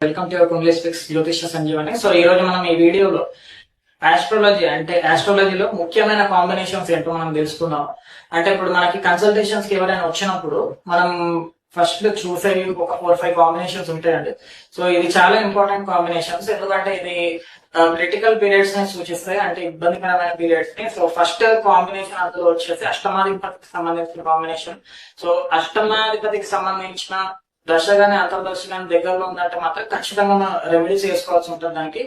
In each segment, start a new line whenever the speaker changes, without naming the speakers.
Welcome to your కుంగ్లీ speaks Jyotisha Sanjeevani. So ఈ రోజు మనం ఈ వీడియోలో ఆస్ట్రాలజీలో ముఖ్యమైన కాంబినేషన్స్ ఏంటో మనం తెలుసుకుందాం. అంటే ఇప్పుడు మనకి కన్సల్టేషన్స్ కి ఎవరైనా వచ్చినప్పుడు మనం ఫస్ట్ చూసేవి ఒక 4-5 కాంబినేషన్స్ ఉంటాయండి. సో ఇది చాలా ఇంపార్టెంట్ కాంబినేషన్స్, ఎందుకంటే ఇది క్రిటికల్ పీరియడ్స్ ని సూచిస్తాయి, అంటే ఇబ్బందికరమైన పీరియడ్స్ ని. సో ఫస్ట్ కాంబినేషన్ అందులో వచ్చేసి అష్టమాధిపతికి సంబంధించిన కాంబినేషన్. సో అష్టమాధిపతికి సంబంధించిన దశ గానీ అంతర్దశ గానీ దగ్గరలో ఉందంటే మాత్రం ఖచ్చితంగా మనం రెమెడీస్ చేసుకోవాల్సి ఉంటుంది దానికి.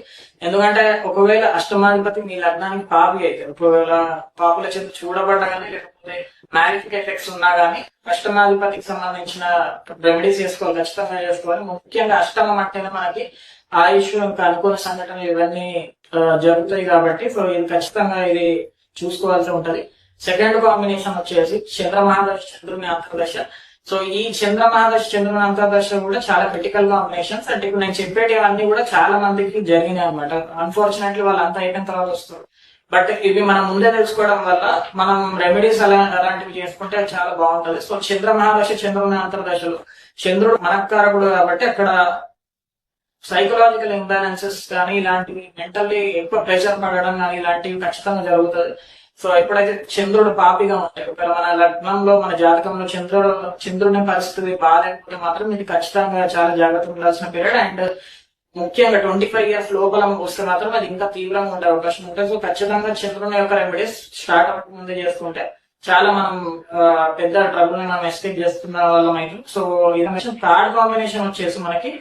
ఎందుకంటే ఒకవేళ అష్టమాధిపతి మీ లగ్నానికి పాపి అయితే, ఒకవేళ పాపుల చేత చూడబడ్డా గానీ లేకపోతే మ్యాగ్నిఫిక్ ఎఫెక్ట్స్ ఉన్నా గానీ అష్టమాధిపతికి సంబంధించిన రెమెడీస్ చేసుకోవాలి, ఖచ్చితంగా చేసుకోవాలి. ముఖ్యంగా అష్టమం అంటేనే మనకి ఆయుష్, ఇంకా అనుకూల సంఘటనలు ఇవన్నీ జరుగుతాయి కాబట్టి సో ఇది ఖచ్చితంగా ఇది చూసుకోవాల్సి ఉంటది. సెకండ్ కాంబినేషన్ వచ్చేసి చంద్రమహాదశ, చంద్రుని అంతర్దశ. సో ఈ చంద్రమహాదశ, చంద్రుని అంతర్దశ కూడా చాలా క్రిటికల్ కాంబినేషన్స్. అంటే ఇప్పుడు నేను చెప్పేటివన్నీ కూడా చాలా మందికి జరిగినాయి అనమాట. అన్ఫార్చునేట్లీ వాళ్ళు అంతా అయిపోయిన తర్వాత వస్తారు. బట్ ఇవి మనం ముందే తెలుసుకోవడం వల్ల మనం రెమెడీస్ అలాంటివి చేసుకుంటే చాలా బాగుంటది. సో చంద్రమహాదశ, చంద్రుని అంతర్దశలో చంద్రుడు మనకారకుడు కాబట్టి అక్కడ సైకలాజికల్ ఇంబ్యాలెన్సెస్ కానీ ఇలాంటివి, మెంటల్లీ ఎక్కువ ప్రెషర్ పడడం కానీ ఇలాంటివి ఖచ్చితంగా జరుగుతుంది. సో ఎప్పుడైతే చంద్రుడు పాపిగా ఉంటాయి, ఒకవేళ మన లగ్నంలో మన జాతకంలో చంద్రుని పరిస్థితి బాగాలేకపోతే మాత్రం ఇది ఖచ్చితంగా చాలా జాగ్రత్తగా ఉండాల్సిన పీరియడ్. అండ్ ముఖ్యంగా 25 years లోపల వస్తే మాత్రం అది ఇంకా తీవ్రంగా ఉండే అవకాశం ఉంటుంది. సో ఖచ్చితంగా చంద్రుని యొక్క రెమెడీస్ స్టార్ట్ అవ్వక ముందే చేసుకుంటే చాలా మనం పెద్ద ట్రబుల్ ని మనం ఎస్కేప్ చేస్తున్న వాళ్ళం అయితే. సో ఇది థర్డ్ కాంబినేషన్ వచ్చేసి మనకి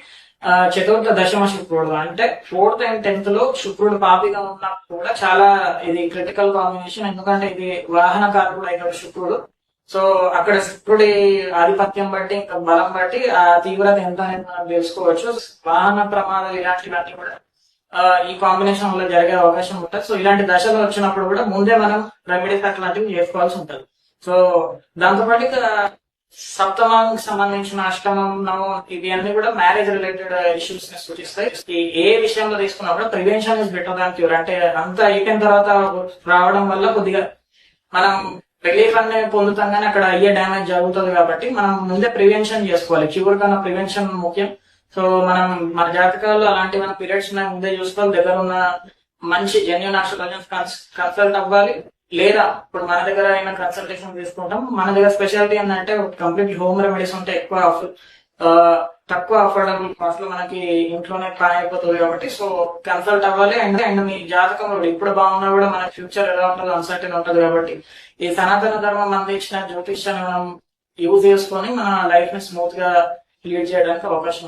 చతుర్థ దశమ శుక్రుడు, అంటే 4th and 10th లో శుక్రుడు పాపిగా ఉన్నప్పుడు కూడా చాలా ఇది క్రిటికల్ కాంబినేషన్. ఎందుకంటే ఇది వాహన కారకుడు అయినాడు శుక్రుడు. సో అక్కడ శుక్రుడి ఆధిపత్యం బట్టి ఇంకా బలం బట్టి ఆ తీవ్రత ఎంత అనేది మనం తెలుసుకోవచ్చు. వాహన ప్రమాదాలు ఇలాంటివన్నీ కూడా ఈ కాంబినేషన్ వల్ల జరిగే అవకాశం ఉంటుంది. సో ఇలాంటి దశలు వచ్చినప్పుడు కూడా ముందే మనం రెమెడీస్ అట్లాంటివి చేసుకోవాల్సి ఉంటుంది. సో దాంతోపాటు సప్తమానికి సంబంధించిన అష్టమం, నవం ఇవి అన్ని కూడా మ్యారేజ్ రిలేటెడ్ ఇష్యూస్ ని సూచిస్తాయి. ఏ విషయంలో తీసుకున్నా కూడా prevention is better than cure. అంటే అంతా అయిపోయిన తర్వాత రావడం వల్ల కొద్దిగా మనం రిలీఫ్ అనేది పొందుతాం కానీ అక్కడ అయ్యే డ్యామేజ్ జరుగుతుంది కాబట్టి మనం ముందే ప్రివెన్షన్ చేసుకోవాలి. క్యూర్ కన్నా ప్రివెన్షన్ ముఖ్యం. సో మనం మన జాతకాల్లో అలాంటి మన పీరియడ్స్ ముందే చూసుకోవాలి. దగ్గర ఉన్న మంచి జెన్యూన్ ఆస్ట్రాలజర్స్ కన్సల్ట్ అవ్వాలి. లేదా ఇప్పుడు మన దగ్గర అయినా కన్సల్టేషన్ తీసుకుంటాం. మన దగ్గర స్పెషాలిటీ ఏంటంటే కంప్లీట్ హోమ్ రెమెడీస్ ఉంటే తక్కువ అఫోర్డబుల్ కాస్ట్ లో మనకి ఇంట్లోనే ప్లాన్ అయిపోతుంది కాబట్టి సో కన్సల్ట్ అవ్వాలి. అండ్ మీ జాతకంలో ఇప్పుడు బాగున్నా కూడా మన ఫ్యూచర్ ఎలా ఉంటుందో అన్సర్టెన్ ఉంటుంది కాబట్టి ఈ సనాతన ధర్మం అందించిన జ్యోతిష్యాన్ని మనం యూజ్ చేసుకొని మన లైఫ్ ని స్మూత్ గా లీడ్ చేయడానికి అవకాశం